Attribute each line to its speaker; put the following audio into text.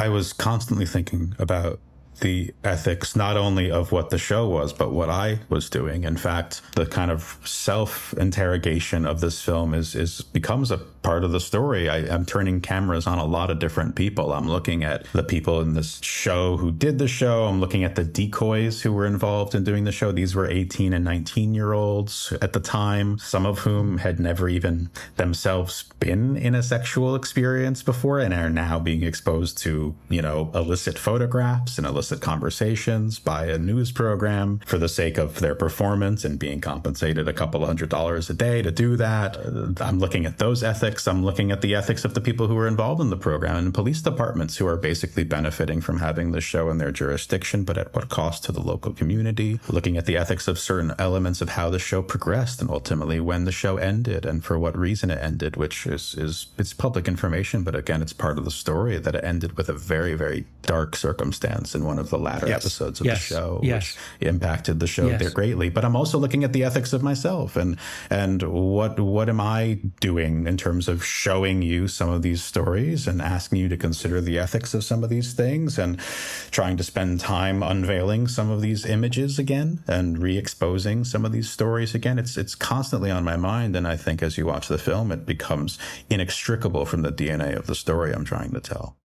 Speaker 1: I was constantly thinking about the ethics, not only of what the show was, but what I was doing. In fact, the kind of self-interrogation of this film becomes a part of the story. I'm turning cameras on a lot of different people. I'm looking at the people in this show who did the show. I'm looking at the decoys who were involved in doing the show. These were 18 and 19-year-olds at the time, some of whom had never even themselves been in a sexual experience before and are now being exposed to, illicit photographs and illicit conversations by a news program for the sake of their performance and being compensated a couple $100 a day to do that. I'm looking at those ethics. I'm looking at the ethics of the people who are involved in the program and police departments who are basically benefiting from having the show in their jurisdiction, but at what cost to the local community. Looking at the ethics of certain elements of how the show progressed and ultimately when the show ended and for what reason it ended, which it's public information, but again, it's part of the story that it ended with a very, very dark circumstance in one of the latter episodes of the show, which impacted the show there greatly. But I'm also looking at the ethics of myself and what am I doing in terms of showing you some of these stories and asking you to consider the ethics of some of these things and trying to spend time unveiling some of these images again and re-exposing some of these stories again. It's constantly on my mind. And I think as you watch the film, it becomes inextricable from the DNA of the story I'm trying to tell.